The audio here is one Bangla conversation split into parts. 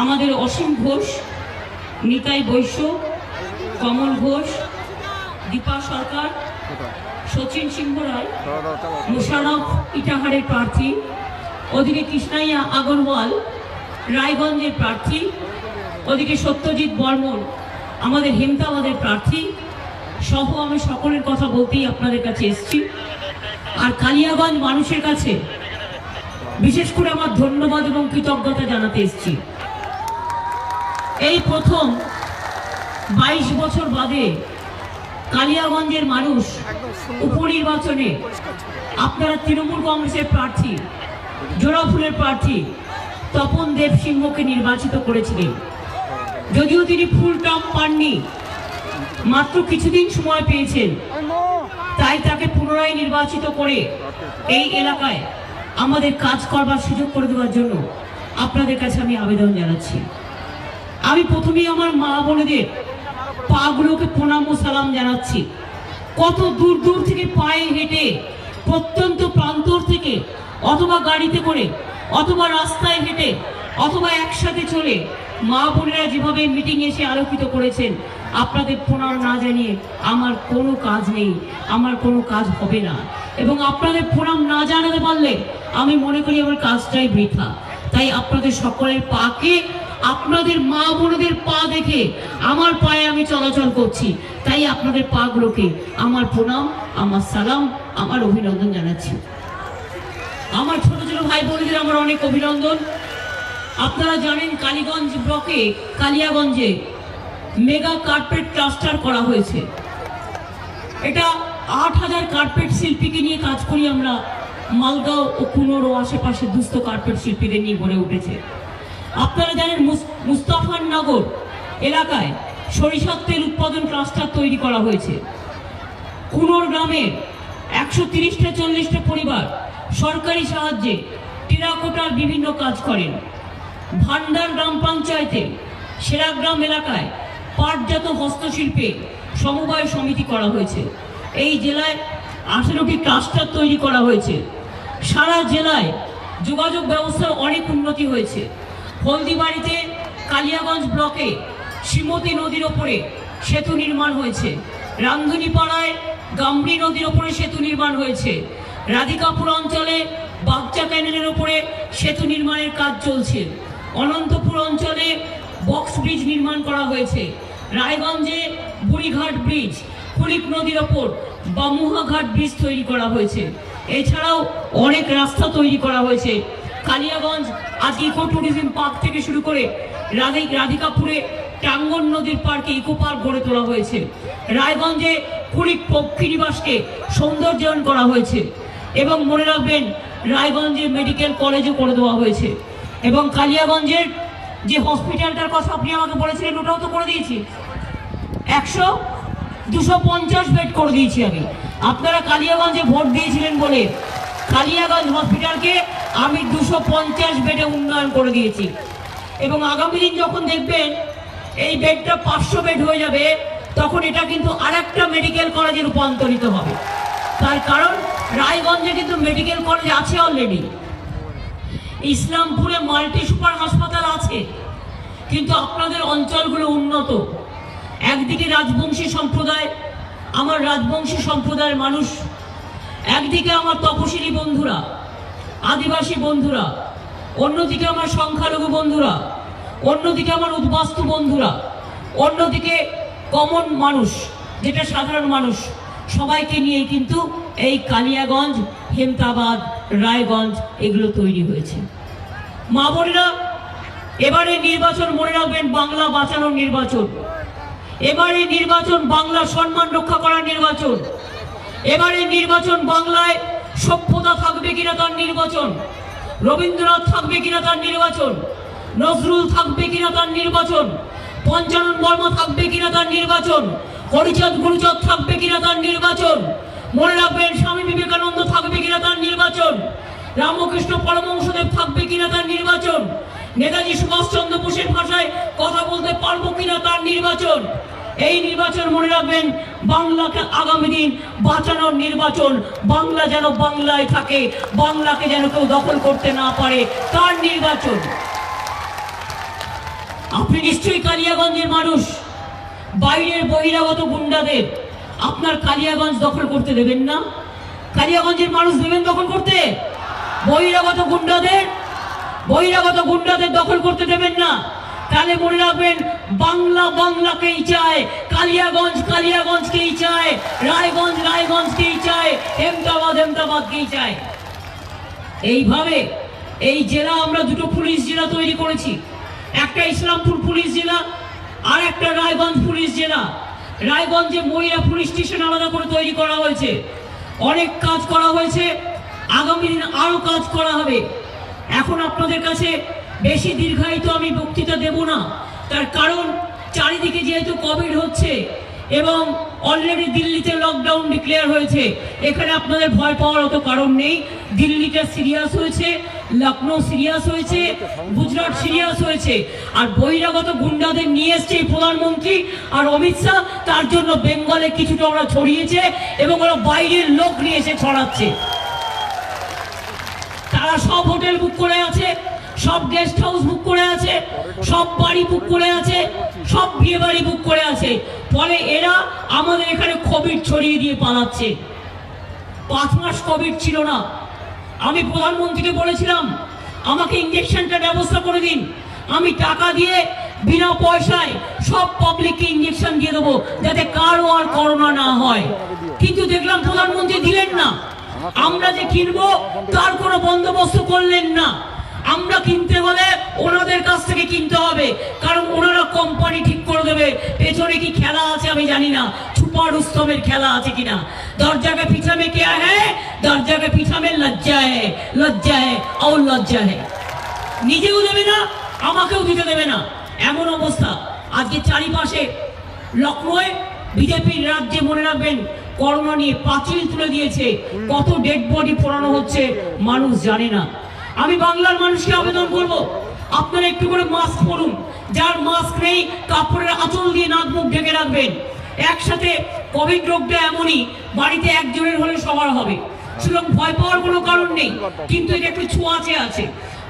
আমাদের অসীম ঘোষ, নিতাই বৈশ্য, কমল ঘোষ, দীপা সরকার, সচিন সিংহ রায়, মোশারফ ইটাহারের প্রার্থী, ওদিকে কৃষ্ণাইয়া আগরওয়াল রায়গঞ্জের প্রার্থী, ওদিকে সত্যজিৎ বর্মন আমাদের হেমতাবাদের প্রার্থী সহ আমি সকলের কথা বলতেই আপনাদের কাছে এসেছি। আর কালিয়াগঞ্জ মানুষের কাছে বিশেষ করে আমার ধন্যবাদ এবং কৃতজ্ঞতা জানাতে এসেছি। এই প্রথম 22 বছর বাদে কালিয়াগঞ্জের মানুষ উপনির্বাচনে আপনারা তৃণমূল কংগ্রেসের প্রার্থী, জোড়াফুলের প্রার্থী তপন দেব সিংহকে নির্বাচিত করেছিলেন। যদিও তিনি ফুল টার্ম পাননি, মাত্র কিছুদিন সময় পেয়েছেন, তাই তাকে পুনরায় নির্বাচিত করে এই এলাকায় আমাদের কাজ করবার সুযোগ করে দেওয়ার জন্য আপনাদের কাছে আমি আবেদন জানাচ্ছি। আমি প্রথমেই আমার মা বোনেদের পাগুলোকে প্রণাম ও সালাম জানাচ্ছি। কত দূর দূর থেকে পায়ে হেঁটে প্রত্যন্ত প্রান্তর থেকে অথবা গাড়িতে করে অথবা রাস্তায় হেঁটে অথবা একসাথে চলে মা বোনেরা যেভাবে মিটিং এসে আলোকিত করেছেন, আপনাদের প্রণাম না জানিয়ে আমার কোনো কাজ নেই, আমার কোনো কাজ হবে না। এবং আপনাদের প্রণাম না জানাতে পারলে আমি মনে করি আমার কাজটাই বৃথা। তাই আপনাদের সকলের পাকে, আপনাদের মা বোনদের পা দেখে আমার পায়ে আমি চলাচল করছি, তাই আপনাদের পাগুলোকে আমার প্রণাম, আমার সালাম, আমার অভিনন্দন জানাচ্ছি। আমার ছোট ছোট ভাই বোনদের আমার অনেক অভিনন্দন। আপনারা জানেন কালীগঞ্জ ব্লকে কালিয়াগঞ্জে মেগা কার্পেট ক্লাস্টার করা হয়েছে। এটা 8000 কার্পেট শিল্পীকে নিয়ে কাজ করি আমরা। মালগাঁও ও কুনোর ও আশেপাশে দুস্থ কার্পেট শিল্পীদের নিয়ে গড়ে উঠেছে। আপনারা জানেন মুস্তাফানগর এলাকায় সরিষার তেল উৎপাদন ক্লাস্টার তৈরি করা হয়েছে। কুনোর গ্রামের 130-40টা পরিবার সরকারি সাহায্যে টেরাকোটার বিভিন্ন কাজ করেন। ভান্ডার গ্রাম পঞ্চায়েতে সেরাগ্রাম এলাকায় পাটজাত হস্তশিল্পে সমবায় সমিতি করা হয়েছে। এই জেলায় 18টি ক্লাস্টার তৈরি করা হয়েছে। সারা জেলায় যোগাযোগ ব্যবস্থার অনেক উন্নতি হয়েছে। হলদিবাড়িতে কালিয়াগঞ্জ ব্লকে শ্রীমতী নদীর ওপরে সেতু নির্মাণ হয়েছে। রামধুনিপাড়ায় গাম্বরী নদীর ওপরে সেতু নির্মাণ হয়েছে। রাধিকাপুর অঞ্চলে বাগচা ক্যানেলের ওপরে সেতু নির্মাণের কাজ চলছে। অনন্তপুর অঞ্চলে বক্স ব্রিজ নির্মাণ করা হয়েছে। রায়গঞ্জে বুড়িঘাট ব্রিজ, কুলিক নদীর ওপর বামুহাঘাট ব্রিজ তৈরি করা হয়েছে। এছাড়াও অনেক রাস্তা তৈরি করা হয়েছে। কালিয়াগঞ্জ আজ ইকো ট্যুরিজম পার্ক থেকে শুরু করে রাধিকাপুরে টাঙ্গন নদীর পার্কে ইকো পার্ক গড়ে তোলা হয়েছে। রায়গঞ্জে কুলিক পক্ষী নিবাসকে সৌন্দর্যায়ন করা হয়েছে। এবং মনে রাখবেন রায়গঞ্জে মেডিকেল কলেজও করে দেওয়া হয়েছে। এবং কালিয়াগঞ্জের যে হসপিটালটার কথা আপনি আমাকে বলেছিলেন ওটাও তো করে দিয়েছি। 250 বেড করে দিয়েছি আমি। আপনারা কালিয়াগঞ্জে ভোট দিয়েছিলেন বলে কালিয়াগঞ্জ হসপিটালকে আমি 250 বেডে উন্নয়ন করে দিয়েছি। এবং আগামী দিন যখন দেখবেন এই বেডটা 500 বেড হয়ে যাবে, তখন এটা কিন্তু আরেকটা মেডিকেল কলেজে রূপান্তরিত হবে। তার কারণ রায়গঞ্জে কিন্তু মেডিকেল কলেজ আছে অলরেডি। ইসলামপুরে মাল্টি সুপার হাসপাতাল আছে, কিন্তু আপনাদের অঞ্চলগুলো উন্নত। একদিকে রাজবংশী সম্প্রদায়, আমার রাজবংশী সম্প্রদায়ের মানুষ, একদিকে আমার তপশিলি বন্ধুরা, আদিবাসী বন্ধুরা, অন্যদিকে আমার সংখ্যালঘু বন্ধুরা, অন্যদিকে আমার উদ্বাস্তু বন্ধুরা, অন্যদিকে কমন মানুষ যেটা সাধারণ মানুষ, সবাইকে নিয়ে কিন্তু এই কালিয়াগঞ্জ, হেমতাবাদ, রায়গঞ্জ এগুলো তৈরি হয়েছে। মা বোনেরা, এবারে নির্বাচন মনে রাখবেন বাংলা বাঁচানোর নির্বাচন। এবারে নির্বাচন বাংলা সম্মান রক্ষা করার নির্বাচন। এবারে নির্বাচন বাংলায় সভ্যতা থাকবে কিনা তার নির্বাচন, রবীন্দ্রনাথ থাকবে কিনা তার নির্বাচন, নজরুল থাকবে কিনা তার নির্বাচন, পঞ্চানন বর্মা থাকবে কিনা তার নির্বাচন, হরিচাঁদ গুরুচাঁদ থাকবে কিনা তার নির্বাচন। মনে রাখবেন স্বামী বিবেকানন্দ থাকবে কিনা তার নির্বাচন, রামকৃষ্ণ পরমহংসদেব থাকবে কিনা তার নির্বাচন, নেতাজি সুভাষচন্দ্র বোসের ভাষায় কথা বলতে পারবো কিনা তার নির্বাচন। এই নির্বাচন মনে রাখবেন বাংলাকে আগামী দিন বাঁচানোর নির্বাচন। বাংলা যেন বাংলায় থাকে, বাংলাকে যেন কেউ দখল করতে না পারে তার নির্বাচন। আপনি নিশ্চয়ই কালিয়াগঞ্জের মানুষ। বাইরের বহিরাগত গুন্ডাদের আপনার কালিয়াগঞ্জ দখল করতে দেবেন না। কালিয়াগঞ্জের মানুষ দেবেন দখল করতে? বহিরাগত গুন্ডাদের দখল করতে দেবেন না। তাহলে মনে রাখবেন, বাংলা বাংলাকেই চায়, কালিয়াগঞ্জকেই চায়, রায়গঞ্জকেই চায়, এমদাবাদকেই চায়। এইভাবে এই জেলা আমরা দুটো পুলিশ জেলা তৈরি করেছি, একটা ইসলামপুর পুলিশ জেলা আর একটা রায়গঞ্জ পুলিশ জেলা। রায়গঞ্জে মহিলা পুলিশ স্টেশন আলাদা করে তৈরি করা হয়েছে। অনেক কাজ করা হয়েছে, আগামী দিন আরো কাজ করা হবে। এখন আপনাদের কাছে বেশি দীর্ঘায়িত আমি বক্তৃতা দেব না, তার কারণ চারিদিকে যেহেতু কোভিড হচ্ছে এবং অলরেডি দিল্লিতে লকডাউন ডিক্লেয়ার হয়েছে, এখানে আপনাদের ভয় পাওয়ার অত কারণ নেই। দিল্লিটা সিরিয়াস হয়েছে, লখনৌ সিরিয়াস হয়েছে, গুজরাট সিরিয়াস হয়েছে, আর বহিরাগত গুন্ডাদের নিয়ে এসছে প্রধানমন্ত্রী আর অমিত শাহ। তার জন্য বেঙ্গলে কিছুটা ওরা ছড়িয়েছে এবং ওরা বাইরের লোক নিয়ে এসে ছড়াচ্ছে। তারা সব হোটেল বুক করে আছে, সব গেস্ট হাউস বুক করে আছে, সব বাড়ি বুক করে আছে, সব বিয়ে বাড়ি বুক করে আছে। ফলে এরা আমাদের এখানে কোভিড ছড়িয়ে দিয়ে পালাচ্ছে। 5 মাস কোভিড ছিল না। আমি প্রধানমন্ত্রীকে বলেছিলাম, আমাকে ইঞ্জেকশনটা ব্যবস্থা করে দিন, আমি টাকা দিয়ে বিনা পয়সায় সব পাবলিককে ইঞ্জেকশন দিয়ে দেবো, যাতে কারো আর করোনা না হয়। কিন্তু দেখলাম প্রধানমন্ত্রী দিলেন না। আমরা যে কিনবো তার কোনো বন্দোবস্ত করলেন না। আমরা কিনতে হলে ওনাদের কাছ থেকে কিনতে হবে, কারণ ওনারা কোম্পানি ঠিক করে দেবে। পেছনে কি খেলা আছে আমি জানি না, ছুপা রুস্তমের খেলা আছে কিনা। দরজাকে পিছা মে क्या है, দরজাকে পিছা মে লজ্জা है, और লজ্জা है। নিজেও দেবে না, আমাকেও দিতে দেবে না, এমন অবস্থা। আজকে চারিপাশে লখনৌয়ে বিজেপির রাজ্যে মনে রাখবেন করোনা নিয়ে পাঁচিল তুলে দিয়েছে। কত ডেড বডি পোড়ানো হচ্ছে মানুষ জানে না। আমি বাংলার মানুষকে আবেদন করব, আপনারা একটু করে মাস্ক পরুন। যার মাস্ক নেই কাপড়ের আঁচল দিয়ে নাক মুখ ঢেকে রাখবেন। একসাথে কোভিড রোগটা এমনই, বাড়িতে একজনের হলে সবার হবে। সুতরাং ভয় পাওয়ার কোনো কারণ নেই, কিন্তু এটা একটু ছোঁয়াচে আছে।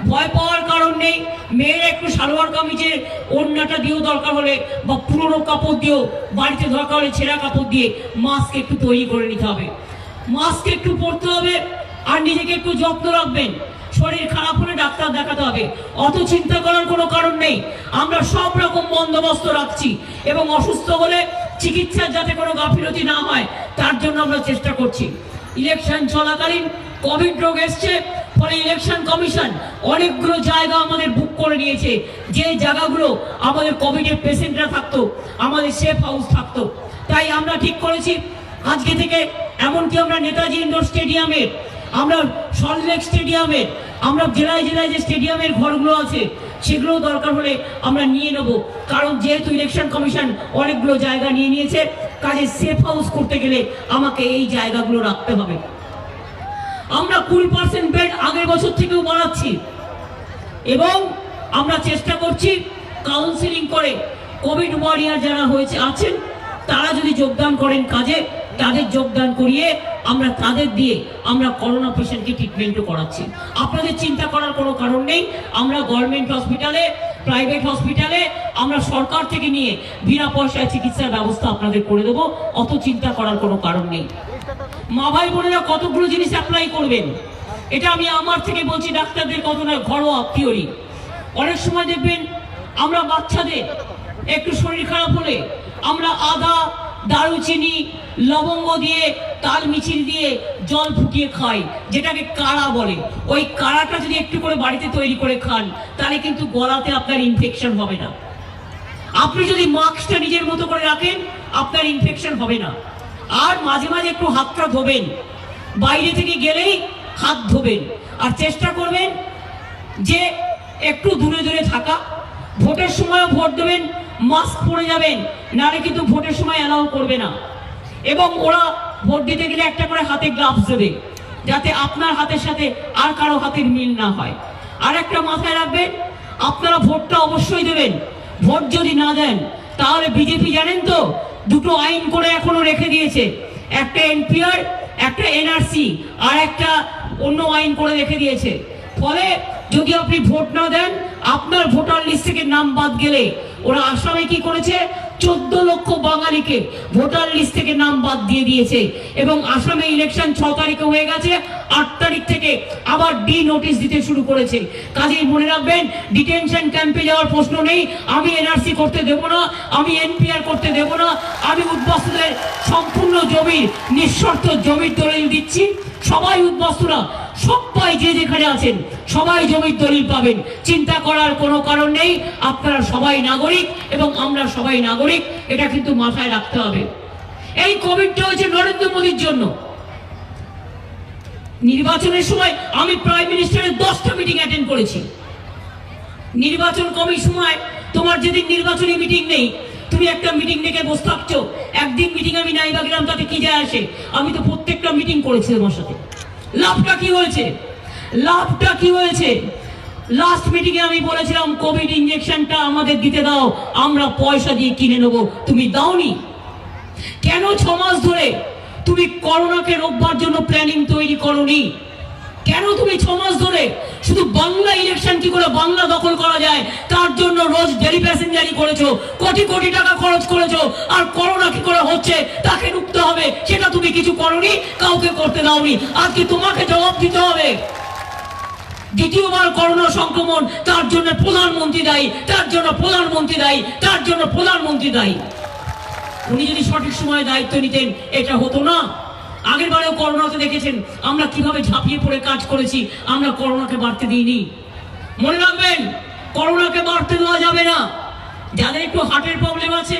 ভয় পাওয়ার কারণ নেই। মেয়েরা একটু সালোয়ার কামিজের ওড়নাটা দিয়েও দরকার হলে, বা পুরোনো কাপড় দিয়েও, বাড়িতে দরকার হলে ছেঁড়া কাপড় দিয়ে মাস্ক একটু তৈরি করে নিতে হবে। মাস্ক একটু পরতে হবে, আর নিজেকে একটু যত্ন রাখবেন। শরীর খারাপ হলে ডাক্তার দেখাতে হবে, অত চিন্তা করার কোনো কারণ নেই। আমরা সব রকম বন্দোবস্ত রাখছি এবং অসুস্থ হলে চিকিৎসার যাতে কোনো গাফিলতি না হয় তার জন্য আমরা চেষ্টা করছি। ইলেকশন চলাকালীন কোভিড রোগ এসছে, ফলে ইলেকশন কমিশন অনেকগুলো জায়গা আমাদের বুক করে নিয়েছে। যে জায়গাগুলো আমাদের কোভিডের পেশেন্টরা থাকতো, আমাদের সেফ হাউস থাকতো। তাই আমরা ঠিক করেছি আজকে থেকে, এমনকি আমরা নেতাজি ইন্ডোর স্টেডিয়ামের, আমরা সল্টলেক স্টেডিয়ামের, আমরা জেলায় জেলায় যে স্টেডিয়ামের ঘরগুলো আছে সেগুলো দরকার হলে আমরা নিয়ে নেব। কারণ যেহেতু ইলেকশন কমিশন অনেকগুলো জায়গা নিয়ে নিয়েছে, কাজে সেফ হাউস করতে গেলে আমাকে এই জায়গাগুলো রাখতে হবে। আমরা 20% বেড আগের বছর থেকেও বাড়াচ্ছি এবং আমরা চেষ্টা করছি কাউন্সিলিং করে কোভিড ওয়ারিয়ার যারা হয়েছে আছেন তারা যদি যোগদান করেন কাজে, তাদের যোগদান করিয়ে আমরা তাদের দিয়ে আমরা করোনা পেশেন্টকে ট্রিটমেন্টও করাচ্ছি। আপনাদের চিন্তা করার কোনো কারণ নেই। আমরা গভর্নমেন্ট হসপিটালে, প্রাইভেট হসপিটালে আমরা সরকার থেকে নিয়ে বিনা পয়সায় চিকিৎসার ব্যবস্থা আপনাদের করে দেবো, অত চিন্তা করার কোনো কারণ নেই। মা ভাই বোনেরা কতগুলো জিনিস অ্যাপ্লাই করবেন, এটা আমি আমার থেকে বলছি, ডাক্তারদের কত না ঘরোয়া থিওরি। অনেক সময় দেখবেন আমরা বাচ্চাদের একটু শরীর খারাপ হলে আমরা আদা, দারুচিনি, লবঙ্গ দিয়ে, তাল মিছিল দিয়ে জল ফুটিয়ে খাই, যেটাকে কাড়া বলে। ওই কাড়াটা যদি একটু করে বাড়িতে তৈরি করে খান তাহলে কিন্তু গলাতে আপনার ইনফেকশন হবে না। আপনি যদি মাস্কটা নিজের মতো করে রাখেন আপনার ইনফেকশন হবে না। আর মাঝে মাঝে একটু হাতটা ধোবেন, বাইরে থেকে গেলেই হাত ধোবেন। আর চেষ্টা করবেন যে একটু দূরে দূরে থাকা। ভোটের সময় ভোট দেবেন, মাস্ক পরে যাবেন, নাহলে কিন্তু ভোটের সময় অ্যালাউ করবে না। এবং ওরা ভোট দিতে গেলে একটা করে হাতে গ্লাভস দেবে, যাতে আপনার হাতের সাথে আর কারো হাতের মিল না হয়। আর একটা মাথায় রাখবেন, আপনারা ভোটটা অবশ্যই দেবেন। ভোট যদি না দেন তাহলে বিজেপি জানেন তো দুটো আইন করে এখনো রেখে দিয়েছে, একটা এনপিআর, একটা এনআরসি, আর একটা অন্য আইন করে রেখে দিয়েছে। ফলে যদি আপনি ভোট না দেন আপনার ভোটার লিস্ট থেকে নাম বাদ গেলে ওরা আসামে কি করেছে, 14 লক্ষ বাঙালিকে ভোটার লিস্ট থেকে নাম বাদ দিয়ে দিয়েছে। এবং আসামে ইলেকশন 6 তারিখে হয়ে গেছে, 8 তারিখ থেকে আবার ডি নোটিশ দিতে শুরু করেছে। কাজেই মনে রাখবেন, ডিটেনশন ক্যাম্পে যাওয়ার প্রশ্ন নেই। আমি এনআরসি করতে দেব না, আমি এনপিআর করতে দেব না। আমি উদ্বাস্তুদের সম্পূর্ণ জমির, নিঃশর্ত জমির দলিল দিচ্ছি। সবাই উদ্বাস্তুরা, সবাই যে যেখানে আছেন, সবাই জমির দলিল পাবেন। চিন্তা করার কোনো কারণ নেই। আপনারা সবাই নাগরিক এবং আমরা সবাই নাগরিক, এটা কিন্তু মাথায় রাখতে হবে। এই কোভিডটা হয়েছে নরেন্দ্র মোদীর জন্য। নির্বাচনের সময় আমি প্রাইম মিনিস্টারের 10টা মিটিং অ্যাটেন্ড করেছি। নির্বাচন কমির সময় তোমার যেদিন নির্বাচনী মিটিং নেই, তুমি একটা মিটিং ডেকে বসে থাকছো। একদিন মিটিং আমি নাই বা গেলাম, তাতে কি যায় আসে? আমি তো প্রত্যেকটা মিটিং করেছি তোমার সাথে। লাভটা কি হয়েছে? লাভটা কি হয়েছে? লাস্ট মিটিং এ আমি বলেছিলাম কোভিড ইনজেকশনটা আমাদের দিতে দাও, আমরা পয়সা দিয়ে কিনে নেবো। তুমি দাওনি কেন? 6 মাস ধরে তুমি করোনাকে রোকবার জন্য প্ল্যানিং তৈরি করোনি কেন? তুমি 6 মাস ধরে শুধু বাংলা ইলেকশন কি করে বাংলা দখল করা যায় তার জন্য রোজ ডেলি প্যাসেঞ্জারি করেছো, কোটি কোটি টাকা খরচ করেছো। আর করোনা কি করে হচ্ছে তাকে রুখতে হবে, সেটা তুমি কিছু করোনি, কাউকে করতে দাওনি। আজকে তোমাকে জবাব দিতে হবে। দ্বিতীয়বার করোনা সংক্রমণ, তার জন্য প্রধানমন্ত্রী দায়ী, তার জন্য প্রধানমন্ত্রী দায়ী, তার জন্য প্রধানমন্ত্রী দায়ী। উনি যদি সঠিক সময়ে দায়িত্ব নিতেন এটা হতো না। আগের বারেও করোনাতে দেখেছেন আমরা কিভাবে ঝাঁপিয়ে পড়ে কাজ করেছি, আমরা করোনাকে বাড়তে দিইনি। মনে রাখবেন, করোনাকে বাড়তে দেওয়া যাবে না। যাদের একটু হার্টের প্রবলেম আছে,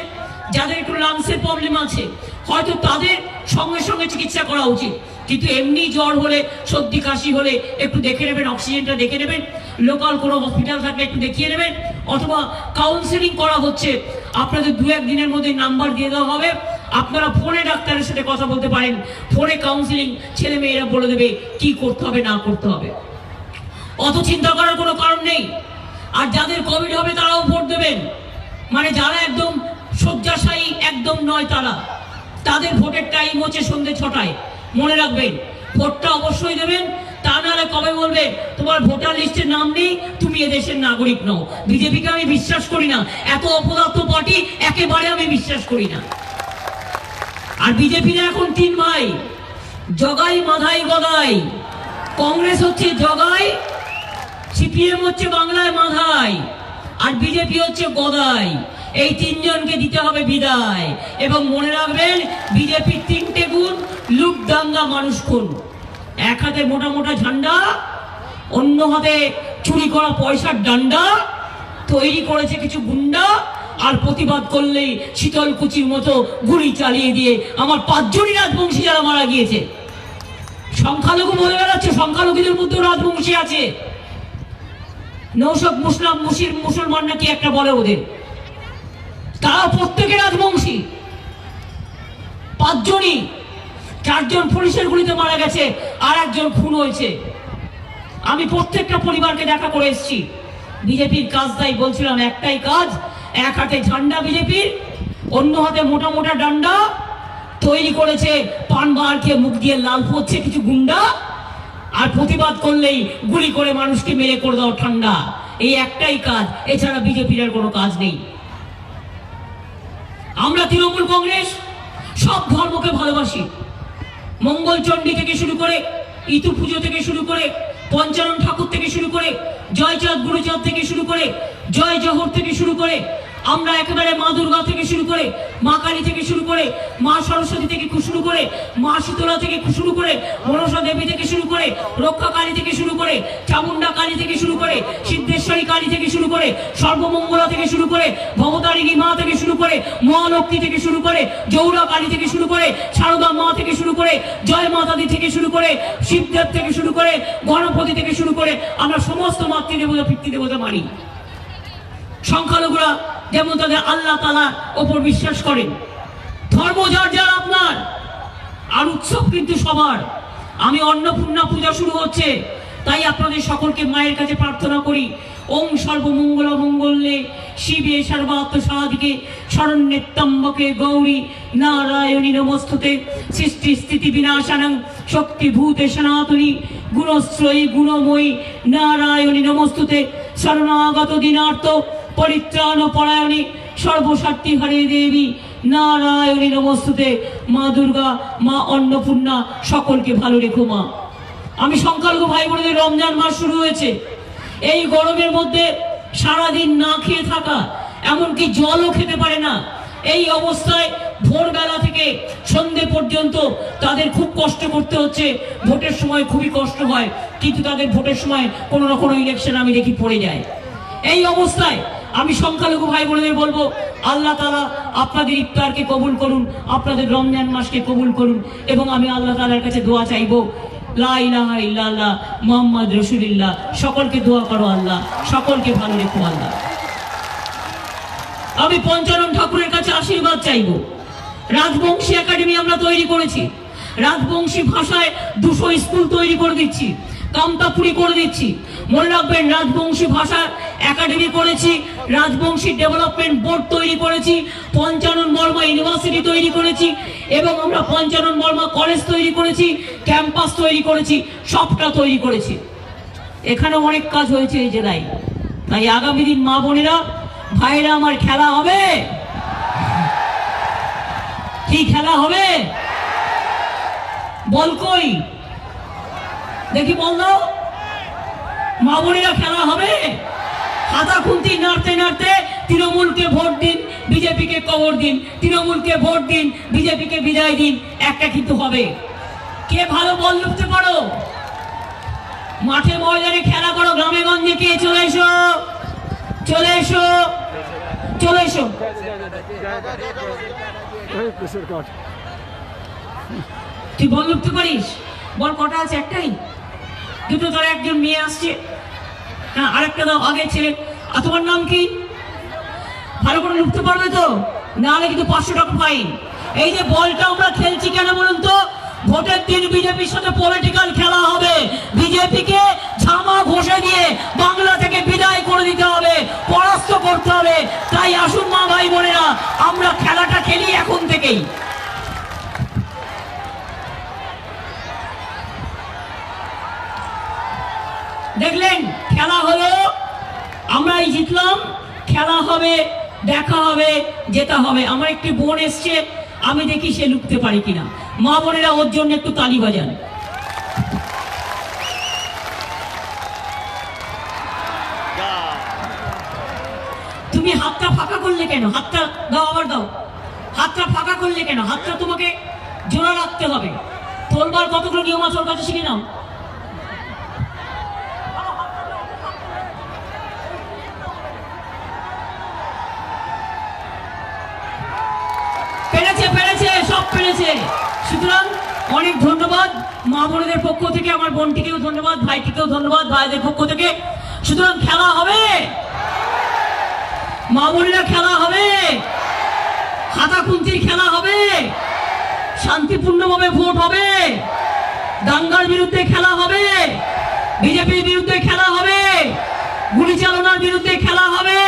যাদের একটু লাংসের প্রবলেম আছে, হয়তো তাদের সঙ্গে সঙ্গে চিকিৎসা করা উচিত। কিন্তু এমনি জ্বর হলে, সর্দি কাশি হলে একটু দেখে নেবেন, অক্সিজেনটা দেখে নেবেন, লোকাল কোনো হসপিটাল থাকলে একটু দেখিয়ে নেবেন, অথবা কাউন্সেলিং করা হচ্ছে, আপনাদের 2-1 দিনের মধ্যে নাম্বার দিয়ে দেওয়া হবে। আপনারা ফোনে ডাক্তারের সাথে কথা বলতে পারেন, ফোনে কাউন্সিলিং ছেলে মেয়েরা বলে দেবে কি করতে হবে না করতে হবে। অত চিন্তা করার কোনো কারণ নেই। আর যাদের কোভিড হবে তারাও ভোট দেবেন, মানে যারা একদম শয্যাশায়ী একদম নয় তারা, তাদের ভোটের টাইম হচ্ছে সন্ধ্যে 6টায়। মনে রাখবেন, ভোটটা অবশ্যই দেবেন, তা নাহলে কবে বলবে তোমার ভোটার লিস্টের নাম নেই, তুমি এদেশের নাগরিক নও। বিজেপিকে আমি বিশ্বাস করি না, এত অপদার্থ পার্টি একেবারে আমি বিশ্বাস করি না। আর বিজেপির এখন 3 ভাই, জগাই মাধাই গদাই। কংগ্রেস হচ্ছে জগাই, সিপিএম হচ্ছে বাংলায় মাধাই, আর বিজেপি হচ্ছে গদাই। এই 3 জনকে দিতে হবে বিদায়। এবং মনে রাখবেন, বিজেপির 3টে গুণ: লুট, দাঙ্গা, মানুষ খুন। এক হাতে মোটা মোটা ঝান্ডা, অন্য হাতে চুরি করা পয়সার ডান্ডা, তৈরি করেছে কিছু গুন্ডা। আর প্রতিবাদ করলেই শীতলকুচির মতো গুলি চালিয়ে দিয়ে আমার 5 জনই রাজবংশী যারা মারা গিয়েছে। সংখ্যালঘু বলে বেড়াচ্ছে, সংখ্যালঘুদের মধ্যে রাজবংশী আছে। নৌশদ মুসলমান নাকি একটা বলে ওদের, তারা প্রত্যেকে রাজবংশী। 5 জনই, 4 জন পুলিশের গুলিতে মারা গেছে, আর 1 জন খুন হয়েছে। আমি প্রত্যেকটা পরিবারকে দেখা করে এসেছি। বিজেপির কাজ তাই বলছিলাম, একটাই কাজ, এক হাতে ঝান্ডা বিজেপির, অন্য হাতে মোটা মোটা ডান্ডা, তৈরি করেছে পান বার খেয়ে মুখ দিয়ে লাল পড়ছে কিছু গুন্ডা, আর প্রতিবাদ করলেই গুলি করে মানুষকে মেরে করে দাও ঠান্ডা। এই একটাই কাজ, এছাড়া বিজেপির আর কোনো কাজ নেই। আমরা তৃণমূল কংগ্রেস সব ধর্মকে ভালোবাসি। মঙ্গলচণ্ডী থেকে শুরু করে, ইতু পুজো থেকে শুরু করে, পঞ্চানন ঠাকুর থেকে শুরু করে, জয়চাঁদ গুরুচাঁদ থেকে শুরু করে, জয় জহর থেকে শুরু করে, আমরা একেবারে মা দুর্গা থেকে শুরু করে, মা কালী থেকে শুরু করে, মা সরস্বতী থেকে শুরু করে, মা শীতলা থেকে শুরু করে, মনসা দেবী থেকে শুরু করে, রক্ষা কালী থেকে শুরু করে, চামুন্ডা কালী থেকে শুরু করে, সিদ্ধেশ্বরী কালী থেকে শুরু করে, সর্বমঙ্গলা থেকে শুরু করে, ভবতারিণী মা থেকে শুরু করে, মহালক্ষ্মী থেকে শুরু করে, জৌরা কালী থেকে শুরু করে, সারদা মা থেকে শুরু করে, জয় মাতাদি থেকে শুরু করে, শিবদেব থেকে শুরু করে, গণপতি থেকে শুরু করে, আমরা সমস্ত মাতৃদেবতা পিতৃদেবতা মানি। সংখ্যালঘুরা যেমন তাদের আল্লাহ তাআলার ওপর বিশ্বাস করেন। ধর্ম যার যার আপনার, আর উৎসব কিন্তু সবার। আমি অন্নপূর্ণা পূজা শুরু হচ্ছে, তাই আপনাদের সকলকে মায়ের কাছে প্রার্থনা করি, ওং সর্বমঙ্গল মঙ্গলে শিবে সর্বাত্ম সাধিকে শরণ্যে ত্র্যম্বকে গৌরী নারায়ণী নমস্তুতে। সৃষ্টি স্থিতি বিনাশানং শক্তিভূতে সনাতনী গুণশ্রয়ী গুণময়ী নারায়ণী নমস্তুতে। শরণাগত দিনার্থ পরিত্রাণ পরায়ণী সর্বস্বার্থী হরে দেবী নারায়ণী নমস্তুতে। মা দুর্গা, মা অন্নপূর্ণা, সকলকে ভালো রেখো মা। আমি সংখ্যালঘু ভাই বোনদের রমজান মাস শুরু হয়েছে, এই গরমের মধ্যে সারাদিন না খেয়ে থাকা, এমনকি জলও খেতে পারে না, এই অবস্থায় ভোরবেলা থেকে সন্ধে পর্যন্ত তাদের খুব কষ্ট করতে হচ্ছে। ভোটের সময় খুবই কষ্ট হয়, কিন্তু তাদের ভোটের সময় কোনো না কোনো ইলেকশন আমি দেখি পড়ে যায়। এই অবস্থায় আমি সংখ্যালঘু ভাই বোনেদের বলবো, আল্লাহ তাআলা আপনাদের ইফতারকে কবুল করুন, আপনাদের রমজান মাসকে কবুল করুন। এবং আমি আল্লাহ তাআলার কাছে দোয়া চাইবো, লা ইলাহা ইল্লাল্লাহ মুহাম্মদ রাসূলুল্লাহ। সকলকে দোয়া করো আল্লাহ, সকলকে ভালো রেখো আল্লাহ। আমি পঞ্চানন ঠাকুরের কাছে আশীর্বাদ চাইবো। রাজবংশী একাডেমি আমরা তৈরি করেছি, রাজবংশী ভাষায় 200 স্কুল তৈরি করে দিচ্ছি, কামতাপুরি করে দিচ্ছি। মনে রাখবেন, রাজবংশী ভাষা একাডেমি করেছি, রাজবংশী ডেভেলপমেন্ট বোর্ড তৈরি করেছি, পঞ্চানন বর্মা ইউনিভার্সিটি তৈরি করেছি, এবং আমরা পঞ্চানন বর্মা কলেজ তৈরি করেছি, ক্যাম্পাস তৈরি করেছি, সবটা তৈরি করেছি। এখানে অনেক কাজ হয়েছে এই জেলায়। তাই আগামী দিন মা বোনেরা, ভাইরা আমার, খেলা হবে। কি খেলা হবে? বল কই দেখি, বল দাও। মা বোনেরা, খেলা হবে। হাতা খুন্তি নাড়তে নাড়তে তৃণমূলকে ভোট দিন, বিজেপিকে কবর দিন, তৃণমূলকে ভোট দিন, বিজেপিকে বিদায় দিন, একটা কিন্তু হবে। কে ভালো বল লুটতে পারো? মাঠে ময়দানে খেলা করো, গ্রামে গঞ্জে কে? চলে এসো, চলে এসো, চলে এসো। তুই বল লুটতে পারিস? বল কটা আছে? একটাই, দুটো? তার একজন মেয়ে আসছে, হ্যাঁ, আরেকটা দাও। আগে ছেলে। আর তোমার নাম কি? ভালো করে লুটতে পারবে তো? নাহলে কিন্তু 500 টাকা ফাইন। এই যে বলটা আমরা খেলছি কেন বলুন তো? ভোটের দিন বিজেপির সাথে পলিটিক্যাল খেলা হবে, বিজেপিকে ঝামা ঘষে দিয়ে বাংলা থেকে বিদায় করে দিতে হবে, পরাস্ত করতে হবে। তাই আসুন মা ভাই বোনেরা, আমরা খেলাটা খেলি এখন থেকেই। দেখলেন, খেলা হলো, আমরাই জিতলাম। খেলা হবে, দেখা হবে, জেতা হবে। আমার একটি বোন এসছে, আমি দেখি সে লুকতে পারি কিনা। মা বোনেরা ওর জন্য একটু তালি বাজান। তুমি হাতটা ফাঁকা করলে কেন? হাতটা দাও, আবার দাও। হাতটা ফাঁকা করলে কেন? হাতটা তোমাকে জোড়া রাখতে হবে। তোলবার কতগুলো নিয়ম আছে ওর কাছে শিখে নাও। পেরেছে, পেরেছে, সব পেরেছে। সুতরাং অনেক ধন্যবাদ মা বোনদের পক্ষ থেকে, আমার বোনটিকেও ধন্যবাদ, ভাইটিকেও ধন্যবাদ ভাইদের পক্ষ থেকে। সুতরাং খেলা হবে, মা বোনেরা, খেলা হবে, হাতা খুন্তির খেলা হবে, শান্তিপূর্ণভাবে ভোট হবে, দাঙ্গার বিরুদ্ধে খেলা হবে, বিজেপির বিরুদ্ধে খেলা হবে, গুলি চালনার বিরুদ্ধে খেলা হবে,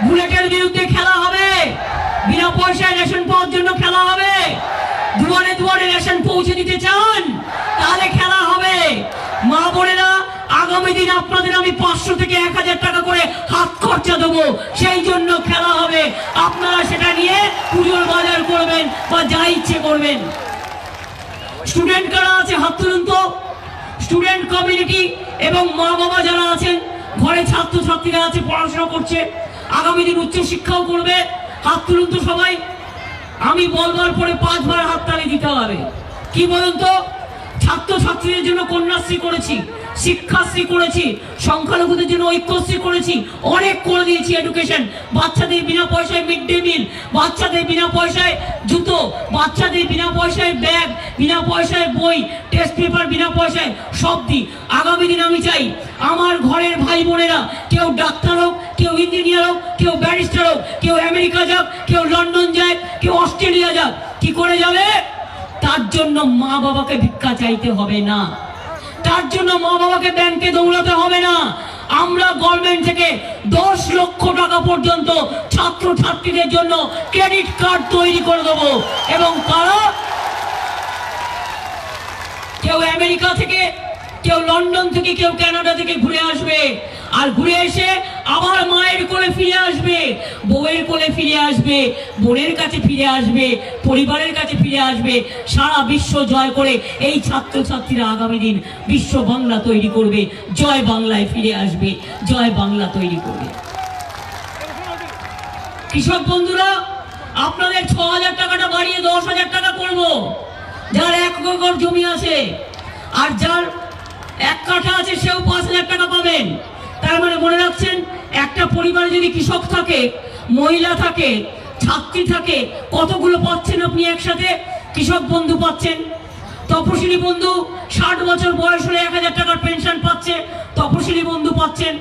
বুলেটের বিরুদ্ধে খেলা হবে, বিনা পয়সায় রেশন পাওয়ার জন্য খেলা হবে। দুয়ারে দুয়ারে রেশন পৌঁছে দিতে চান? তাহলে খেলা হবে। মা বোনেরা, আগামী দিন আপনাদের আমি 500 থেকে 1000 টাকা করে হাত খরচা দেবো, সেই জন্য খেলা হবে। আপনারা সেটা নিয়ে পুজোর বাজার করবেন বা যা ইচ্ছে করবেন। স্টুডেন্ট কারা আছে হাত তুলুন তো। স্টুডেন্ট কমিউনিটি এবং মা বাবা যারা আছেন, ঘরে ছাত্র ছাত্রীরা আছে, পড়াশোনা করছে, আগামী দিন উচ্চ শিক্ষাও করবে, হাত তুলুন তো সবাই। আমি বলবার পরে 5 বার হাততালি দিতে হবে। কি বলুন তো? ছাত্র ছাত্রীদের জন্য কন্যাশ্রী করেছি, শিক্ষাশ্রী করেছি, সংখ্যালঘুদের জন্য ঐক্যশ্রী করেছি, অনেক করে দিয়েছি। এডুকেশন, বাচ্চাদের বিনা পয়সায় মিড ডে মিল, বাচ্চাদের বিনা পয়সায় জুতো, বাচ্চাদের বিনা পয়সায় ব্যাগ, বিনা পয়সায় বই, টেস্ট পেপার বিনা পয়সায় সব দিই। আগামী দিন আমি চাই আমার ঘরের ভাই বোনেরা, কেউ ডাক্তার হোক, কেউ ইঞ্জিনিয়ার হোক, কেউ ব্যারিস্টার হোক, কেউ আমেরিকা যাক, কেউ লন্ডন যায়, কেউ অস্ট্রেলিয়া যাক। কি করে যাবে? তার জন্য মা বাবাকে ভিক্ষা চাইতে হবে না, তার জন্য মা বাবাকে ব্যাংকে দৌড়াতে হবে না। আমরা গভর্নমেন্ট থেকে 10 লক্ষ টাকা পর্যন্ত ছাত্র ছাত্রীদের জন্য ক্রেডিট কার্ড তৈরি করে দেবো। এবং তারা কেউ আমেরিকা থেকে, কেউ লন্ডন থেকে, কেউ কানাডা থেকে ঘুরে আসবে। আর ঘুরে এসে আবার মায়ের কোলে ফিরে আসবে, বউয়ের কোলে ফিরে আসবে, বোনের কাছে ফিরে আসবে, পরিবারের কাছে ফিরে আসবে। সারা বিশ্ব জয় করে এই ছাত্রছাত্রীরা আগামী দিন বিশ্ব বাংলা তৈরি করবে, জয় বাংলায় ফিরে আসবে, জয় বাংলা তৈরি করবে। কৃষক বন্ধুরা, আপনাদের ৬,০০০ টাকাটা বাড়িয়ে ১০,০০০ টাকা করবো। যার ১ একর জমি আছে আর যার 1 কাঠা আছে সেও ৫,০০০ টাকা পাবেন। তার মানে মনে রাখছেন, একটা পরিবারে যদি কৃষক থাকে, মহিলা থাকে, ছাত্রী থাকে, কতগুলো পাচ্ছেন আপনি একসাথে? কৃষক বন্ধু পাচ্ছেন, তপশিলি বন্ধু ৬০ বছর বয়স হলে ১,০০০ টাকার পেনশন পাচ্ছে, তপশিলি বন্ধু পাচ্ছেন,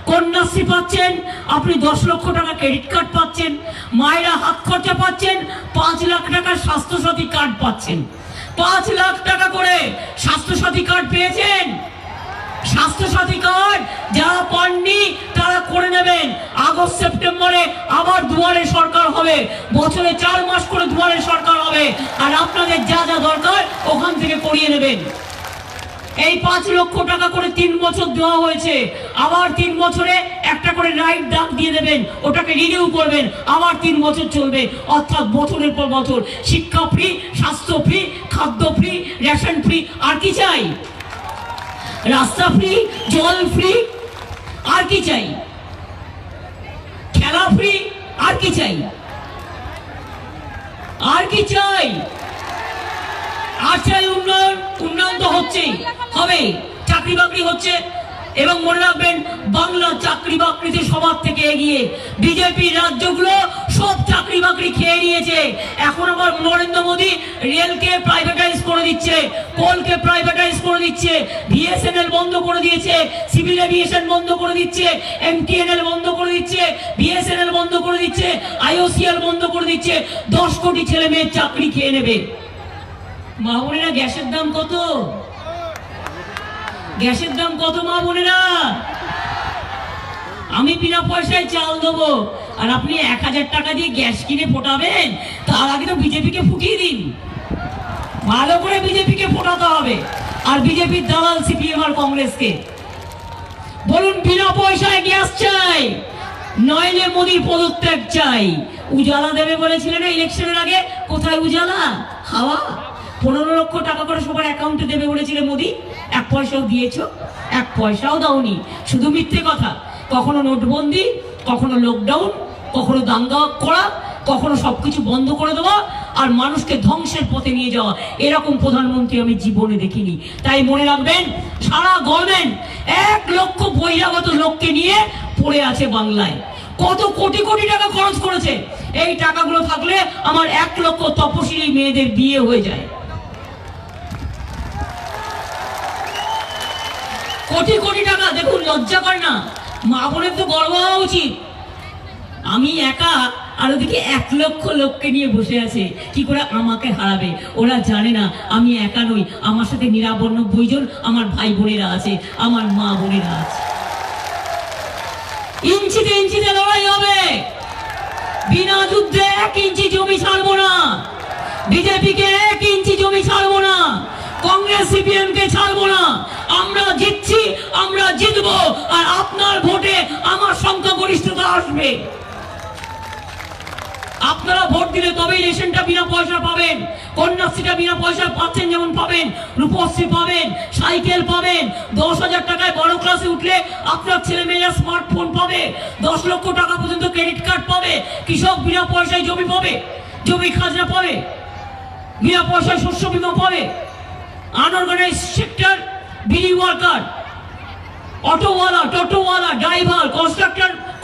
কন্যাশ্রী পাচ্ছেন, আপনি ১০ লক্ষ টাকা ক্রেডিট কার্ড পাচ্ছেন, মায়েরা হাত খরচা পাচ্ছেন, ৫ লাখ টাকার স্বাস্থ্যসাথী কার্ড পাচ্ছেন। ৫ লাখ টাকা করে স্বাস্থ্যসাথী কার্ড পেয়েছেন। স্বাস্থ্যসাথী কার্ড যারা পাননি তারা করে নেবেন। আগস্ট সেপ্টেম্বরে আবার দুয়ারে সরকার হবে, বছরে ৪ মাস করে দুয়ারে সরকার হবে, আর আপনাদের যা যা দরকার ওখান থেকে করিয়ে নেবেন। এই ৫ লক্ষ টাকা করে ৩ বছর দেওয়া হয়েছে, আবার ৩ বছরে একটা করে রাইট ডাক দিয়ে দেবেন, ওটাকে রিনিউ করবেন, আবার ৩ বছর চলবে। অর্থাৎ বছরের পর বছর শিক্ষা ফ্রি, স্বাস্থ্য ফ্রি, খাদ্য ফ্রি, রেশন ফ্রি। আর কি চাই? রাস্তা ফ্রি, জল ফ্রি, আর কি চাই? খেলা ফ্রি, আর কি চাই? আর কি চাই? আর চাই উন্নয়ন। উন্নয়ন তো হচ্ছেই, হবে, চাকরি বাকরি হচ্ছে। এবং মনে রাখবেন, বাংলা চাকরি বাকরিতে সবার থেকে এগিয়ে। বিজেপি রাজ্যগুলো সব চাকরি বাকরি খেয়ে নিয়েছে। এখন আবার নরেন্দ্র মোদী রেলকে প্রাইভেটাইজ করে দিচ্ছে, কোলকে প্রাইভেটাইজ করে দিচ্ছে, বিএসএনএল বন্ধ করে দিয়েছে, সিভিল এভিয়েশন বন্ধ করে দিচ্ছে, এমটিএনএল বন্ধ করে দিচ্ছে, বিএসএনএল বন্ধ করে দিচ্ছে, আইওসিএল বন্ধ করে দিচ্ছে। 10 কোটি ছেলে মেয়ের চাকরি খেয়ে নেবে। মা বোনেরা, গ্যাসের দাম কত? গ্যাসের দাম কত মা বোনেরা? আমি বিনা পয়সায় চাল দেবো, আর আপনি ১,০০০ টাকা দিয়ে গ্যাস কিনে ফোটাবেন? তার আগে তো বিজেপিকে ফুটিয়ে দিন। ভালো করে বিজেপিকে ফোটাতে হবে, আর বিজেপির দালাল সিপিএম আর কংগ্রেসকে বলুন বিনা পয়সায় গ্যাস চাই, নইলে মোদির পদত্যাগ চাই। উজালা দেবে বলেছিলেন ইলেকশনের আগে, কোথায় উজালা? হাওয়া। 15 লক্ষ টাকা করে সবার অ্যাকাউন্টে দেবে বলেছিলেন মোদি, 1 পয়সাও দিয়েছো? 1 পয়সাও দাওনি, শুধু মিথ্যে কথা। কখনো নোটবন্দি, কখনো লকডাউন, কখনো দাঙ্গা করা, কখনো সবকিছু বন্ধ করে দেওয়া, আর মানুষকে ধ্বংসের পথে নিয়ে যাওয়া। এরকম প্রধানমন্ত্রী আমি জীবনে দেখিনি। তাই মনে রাখবেন, সারা গভর্নমেন্ট 1 লক্ষ বহিরাগত লোককে নিয়ে পড়ে আছে বাংলায়। কত কোটি কোটি টাকা খরচ করেছে। এই টাকাগুলো থাকলে আমার 1 লক্ষ তপশিলি মেয়েদের বিয়ে হয়ে যায়। কোটি কোটি টাকা, দেখুন, লজ্জা করে না? মা বোনের তো গর্ব হওয়া উচিত। আমি একা, আর ওদিকে 1 লক্ষ লোককে নিয়ে বসে আছে, কি করে আমাকে হারাবে? ওরা জানে না আমি একা নই, আমার সাথে ৯৯ জন আমার ভাই বোনেরা আছে, আমার মা বোনেরা আছে। ইঞ্চিতে ইঞ্চিতে লড়াই হবে। বিনা যুদ্ধে 1 ইঞ্চি জমি ছাড়বো না। বিজেপিকে 1 ইঞ্চি জমি ছাড়বো না। কংগ্রেস সিপিএম কে ছাড়বো না। আমরা জিতছি, আমরা জিতবো, আর আপনার ভোটে আমার সংখ্যাগরিষ্ঠতা আসবে। আপনারা ভোট দিলে তবেই রেশনটা বিনা পয়সা পাবেন, কন্যাশ্রীটা বিনা পয়সা পাচ্ছেন যেমন পাবেন, রূপশ্রী পাবেন, সাইকেল পাবেন, 10,000 টাকায় বড় ক্লাসে উঠলে আপনার ছেলে মেয়েরা স্মার্টফোন পাবে, 10 লক্ষ টাকা পর্যন্ত ক্রেডিট কার্ড পাবে, কৃষক বিনা পয়সায় জমি পাবে, জমি খাজনা পাবে, বিনা পয়সায় শস্য বীমা পাবে। আনঅর্গানাইজ সেক্টর, বিডি ওয়ার্কার, অটোওয়ালা, টোটোওয়ালা, ড্রাইভার,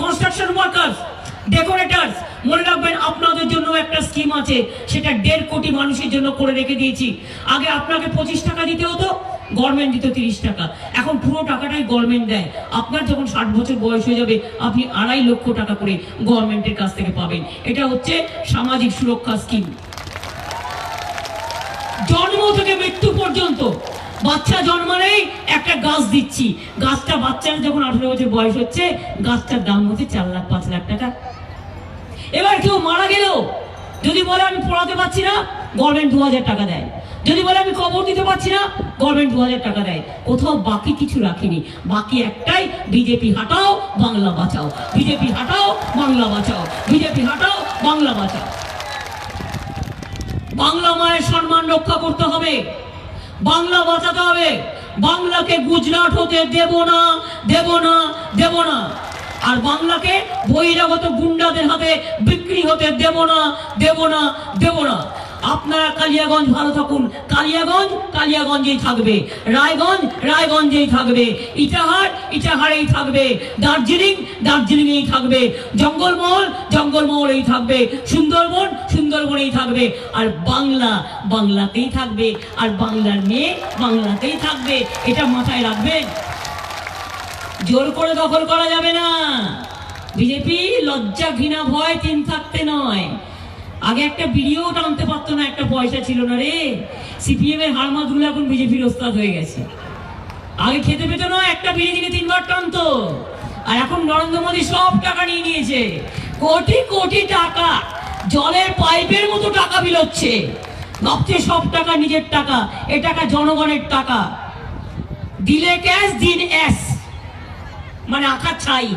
কনস্ট্রাকশন ওয়ার্কার, ডেকোরেটার্স, মনে রাখবেন আপনাদের জন্য একটা স্কিম আছে, সেটা 1.5 কোটি মানুষের জন্য করে রেখে দিয়েছি। আগে আপনাকে 25 টাকা দিতে হতো, গভর্নমেন্ট দিত 30 টাকা। এখন পুরো টাকাটাই গভর্নমেন্ট দেয়। আপনার যখন 60 বছর বয়স হয়ে যাবে, আপনি 2.5 লক্ষ টাকা করে গভর্নমেন্টের কাছ থেকে পাবেন। এটা হচ্ছে সামাজিক সুরক্ষা স্কিম। জন্ম থেকে মৃত্যু পর্যন্ত বাচ্চা জন্মালেই একটা গাছ দিচ্ছি। গাছটা, বাচ্চার যখন 18 বছর বয়স হচ্ছে, গাছটার দাম হচ্ছে 4 লাখ 5 লাখ টাকা। এবার কেউ মারা গেল, যদি বলে আমি পড়াতে পারছি না, গভর্নমেন্ট 2,000 টাকা দেয়। যদি বলে আমি কবর দিতে পারছি না, গভর্নমেন্ট 2000 টাকা দেয়। কোথাও বাকি কিছু রাখিনি, বাকি একটাই, বিজেপি হাটাও বাংলা বাঁচাও, বিজেপি হাটাও বাংলা বাঁচাও, বিজেপি হাটাও বাংলা বাঁচাও। বাংলা মায়ের সম্মান রক্ষা করতে হবে, বাংলা বাঁচাতে হবে। বাংলাকে গুজরাট হতে দেব না, দেব না, দেব না। আর বাংলাকে বহিরাগত গুন্ডাদের হাতে বিক্রি হতে দেব না, দেব না, দেব না। আপনারা কালিয়াগঞ্জ ভালো থাকুন, কালিয়াগঞ্জ কালিয়াগঞ্জেই থাকবে, রায়গঞ্জ রায়গঞ্জেই থাকবে, ইটাহার ইটাহারেই থাকবে, দার্জিলিং দার্জিলিংয়েই থাকবে, জঙ্গলমহল জঙ্গলমহলেই থাকবে, সুন্দরবন সুন্দরবনেই থাকবে। আর বাংলা বাংলাতেই থাকবে, আর বাংলার মেয়ে বাংলাতেই থাকবে। এটা মাথায় রাখবেন। জোর করে দখল করা যাবে না। বিজেপি লজ্জা ঘৃণা ভয় তিন থাকতে নয়। আগে একটা ভিডিও টানতে পারতো না, একটা পয়সা ছিল না রে। সিপিএম এর হারমাদুল এখন বিজেপির ওস্তাদ হয়ে গেছে। আগে খেতে পেত না, একটা বিড়ি দিনে 3 বার টানতো। আর এখন নরেন্দ্র মোদী সব টাকা নিয়ে নিয়েছে, কোটি কোটি টাকা জলের পাইপের মতো টাকা বিলোচ্ছে। ভাবছে সব টাকা নিজের টাকা, এ টাকা জনগণের টাকা। দিলে ক্যাশ, দিন এস, মানে আঁকা ছাই।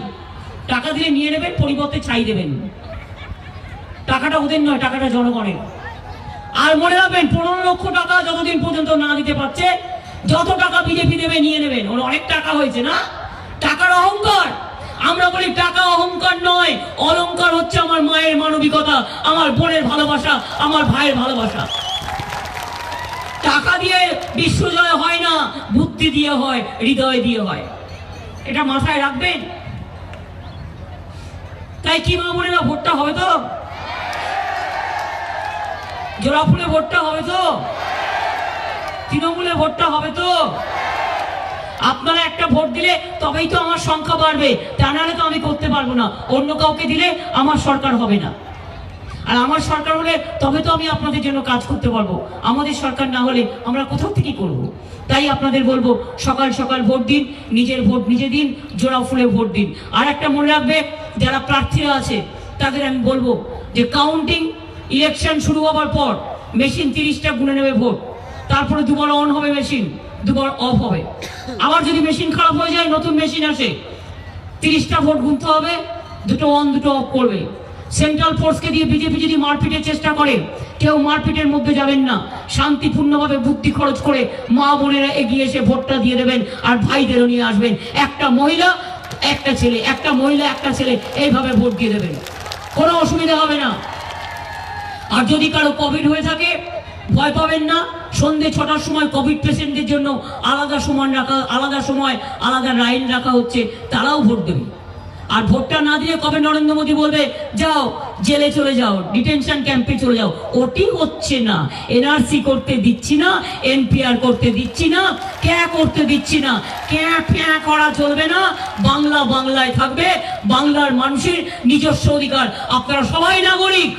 টাকা দিলে নিয়ে নেবেন, পরিবর্তে ছাই দেবেন। টাকাটা ওদের নয়, টাকাটা জনগণের। আর মনে রাখবেন, 15 লক্ষ টাকা যতদিন পর্যন্ত না দিতে পারছে, যত টাকা বিজেপি দেবে নিয়ে নেবেন। ওর অনেক টাকা হয়েছে না, টাকার অহংকার। আমরা বলি টাকা অহংকার নয়, অলংকার হচ্ছে আমার মায়ের মানবিকতা, আমার বোনের ভালোবাসা, আমার ভাইয়ের ভালোবাসা। টাকা দিয়ে বিশ্বজয় হয় না, বুদ্ধি দিয়ে হয়, হৃদয় দিয়ে হয়। এটা মাথায় রাখবেন। তাই কি মা বোনেরা, ভোটটা হবে তো? জোড়াফুলে ভোটটা হবে তো? তৃণমূলে ভোটটা হবে তো? আপনারা একটা ভোট দিলে তবেই তো আমার সংখ্যা বাড়বে, তা নাহলে তো আমি করতে পারবো না। অন্য কাউকে দিলে আমার সরকার হবে না। আর আমার সরকার হলে তবে তো আমি আপনাদের জন্য কাজ করতে পারবো। আমাদের সরকার না হলে আমরা কোথাও থেকে করব। তাই আপনাদের বলবো, সকাল সকাল ভোট দিন, নিজের ভোট নিজে দিন, জোড়া ফুলে ভোট দিন। আর একটা মনে রাখবে, যারা প্রার্থীরা আছে তাদের আমি বলবো যে কাউন্টিং ইলেকশন শুরু হওয়ার পর মেশিন 30টা গুনে নেবে ভোট, তারপরে 2 বার অন হবে মেশিন, 2 বার অফ হবে। আবার যদি মেশিন খারাপ হয়ে যায়, নতুন মেশিন আসে, 30টা ভোট গুনতে হবে, 2টো অন 2টো অফ করবে। সেন্ট্রাল ফোর্সকে দিয়ে বিজেপি যদি মারপিটের চেষ্টা করে, কেউ মারপিটের মধ্যে যাবেন না। শান্তিপূর্ণভাবে বুদ্ধি খরচ করে মা বোনেরা এগিয়ে এসে ভোটটা দিয়ে দেবেন, আর ভাইদেরও নিয়ে আসবেন। একটা মহিলা একটা ছেলে, একটা মহিলা একটা ছেলে, এইভাবে ভোট দিয়ে দেবেন, কোনো অসুবিধা হবে না। আর যদি কারো কোভিড হয়ে থাকে, ভয় পাবেন না। সন্ধ্যে 6টার সময় কোভিড পেশেন্টদের জন্য আলাদা সময় আলাদা লাইন রাখা হচ্ছে, তারাও ভোট দেবে। আর ভোটটা না দিয়ে কবে নরেন্দ্র মোদী বলবে যাও জেলে চলে যাও, ডিটেনশন ক্যাম্পে চলে যাও, ওটি হচ্ছে না। এনআরসি করতে দিচ্ছি না, এনপিআর করতে দিচ্ছি না, ক্যা করতে দিচ্ছি না, ক্যা করা চলবে না। বাংলা বাংলায় থাকবে, বাংলার মানুষের নিজস্ব অধিকার। আপনারা সবাই নাগরিক।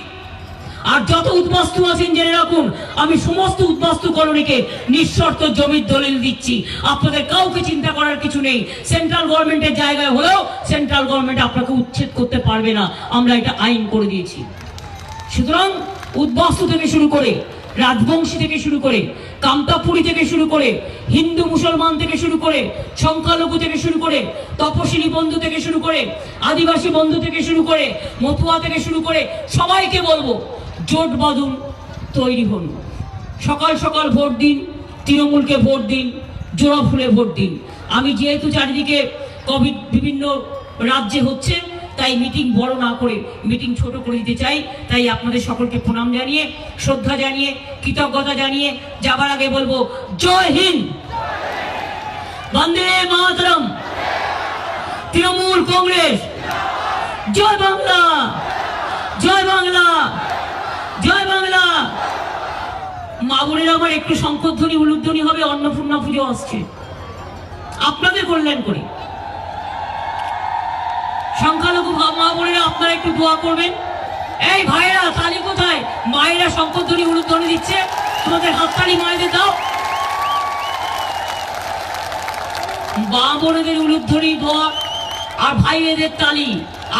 আর যত উদ্বাস্তু আছেন জেনে রাখুন, আমি সমস্ত উদ্বাস্তু কলোনিকে নিঃশর্ত জমির দলিল দিচ্ছি। আপনাদের কাউকে চিন্তা করার কিছু নেই। সেন্ট্রাল গভর্নমেন্টের জায়গায় হলেও সেন্ট্রাল গভর্নমেন্ট আপনাকে উচ্ছেদ করতে পারবে না, আমরা এটা আইন করে দিয়েছি। সুতরাং উদ্বাস্তু থেকে শুরু করে, রাজবংশী থেকে শুরু করে, কামতাপুরী থেকে শুরু করে, হিন্দু মুসলমান থেকে শুরু করে, সংখ্যালঘু থেকে শুরু করে, তপশিলি বন্ধু থেকে শুরু করে, আদিবাসী বন্ধু থেকে শুরু করে, মতুয়া থেকে শুরু করে, সবাইকে বলবো জোট বাঁধুন, তৈরি হন। সকাল সকাল ভোট দিন, তৃণমূলকে ভোট দিন, জোড়া ফুলে ভোট দিন। আমি যেহেতু চারিদিকে কোভিড বিভিন্ন রাজ্যে হচ্ছে, তাই মিটিং বড় না করে মিটিং ছোট করে দিতে চাই। তাই আপনাদের সকলকে প্রণাম জানিয়ে, শ্রদ্ধা জানিয়ে, কৃতজ্ঞতা জানিয়ে যাবার আগে বলবো জয় হিন্দ, বন্দে মাতরম, তৃণমূল কংগ্রেস, জয় বাংলা, জয় বাংলা, জয় বাংলা। মা বোনেরা আমার একটু শঙ্খধ্বনি উলুধ্বনি হবে, অন্নপূর্ণা পুজো আসছে, আপনাদের কল্যাণ করি। সংখ্যালঘু মা বোনেরা আপনারা একটু দোয়া করবেন। এই ভাইয়েরা তালি কোথায়? মায়েরা শঙ্খধ্বনি উলুধ্বনি দিচ্ছে, তোমাদের হাততালি মায়েদের দাও। মা বোনেদের উলুধ্বনি দোয়া আর ভাইয়েদের তালি।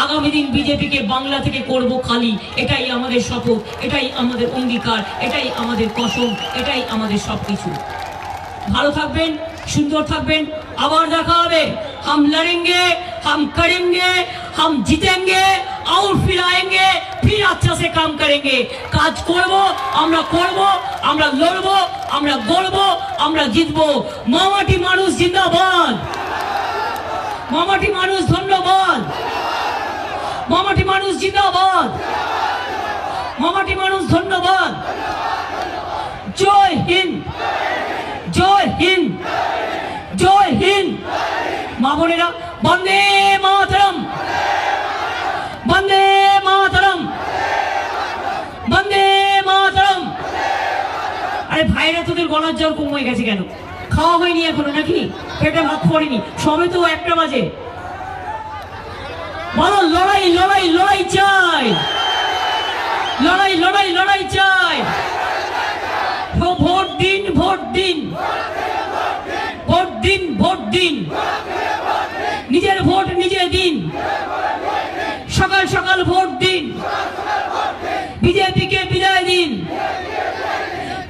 আগামী দিন বিজেপিকে বাংলা থেকে করব খালি, এটাই আমাদের শপথ, এটাই আমাদের অঙ্গীকার, এটাই আমাদের কসম, এটাই আমাদের সবকিছু। ভালো থাকবেন, সুন্দর থাকবেন, আবার দেখা হবে। हम लड़ेंगे, हम करेंगे, हम जीतेंगे और फिर आएंगे, फिर अच्छा से काम करेंगे। কাজ করব, আমরা করব, আমরা লড়ব, আমরা গড়ব, আমরা জিতব। মামাটি মানুষ জিন্দাবাদ, মামাটি মানুষ ধন্যবাদ, মামাটি মানুষ জিন্দাবাদ, মামাটি মানুষ ধন্যবাদ। জয় হিন্দ, জয় হিন্দ, জয় হিন্দ। মা বোনেরা, বন্দে মাতরম, বন্দে মাতরম, বন্দে মাতরম। আরে ভাইরা, তোদের গলার জ্বর কমে গেছে কেন? খাওয়া হয়নি এখনো নাকি? পেটে ভাত পড়েনি? সবে তো 1টা বাজে। বলো, লড়াই লড়াই লড়াই চাই, লড়াই লড়াই লড়াই চাই। ভোট দিন, ভোট দিন, ভোট দিন, ভোট দিন, নিজের ভোট নিজে দিন, সকাল সকাল ভোট দিন, বিজেপিকে বিদায় দিন,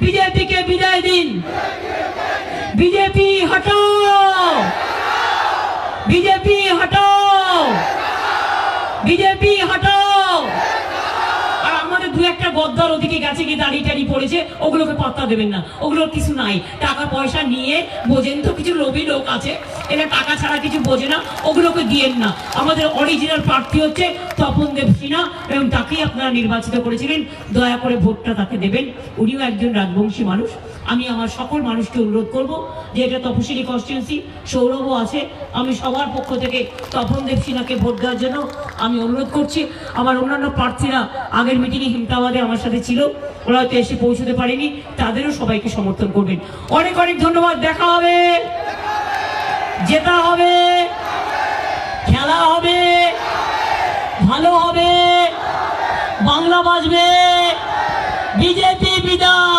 বিজেপিকে বিদায় দিন। বিজেপি হটাও, বিজেপি হটাও, বিজেপি হটাও। আর আমাদের দু একটা গদ্দার ওদিকে গেছে, গিয়ে দাঁড়িয়ে টাড়ি পড়েছে, ওগুলোকে পাত্তা দেবেন না, ওগুলোর কিছু নাই। টাকা পয়সা নিয়ে বোঝেন তো, কিছু লোভী লোক আছে, এরা টাকা ছাড়া কিছু বোঝে না, ওগুলোকে দিয়েন না। আমাদের অরিজিনাল প্রার্থী হচ্ছে তপনদেব সিনহা, এবং তাকেই আপনারা নির্বাচিত করেছিলেন। দয়া করে ভোটটা তাকে দেবেন, উনিও একজন রাজবংশী মানুষ। আমি আমার সকল মানুষকে অনুরোধ করব যে এটা তপশিলি কনস্টিটিউন্সি, সৌরভও আছে, আমি সবার পক্ষ থেকে তপনদেব সিনহাকে ভোট দেওয়ার জন্য আমি অনুরোধ করছি। আমার অন্যান্য প্রার্থীরা আগের মিটিংয়ে হিমতাবাদে আমার সাথে ছিল, ওরা হয়তো এসে পৌঁছতে পারেনি, তাদেরও সবাইকে সমর্থন করবেন। অনেক অনেক ধন্যবাদ। দেখা হবে, জেতা হবে, খেলা হবে, ভালো হবে, বাংলা বাজবে, বিজেপি বিদায়।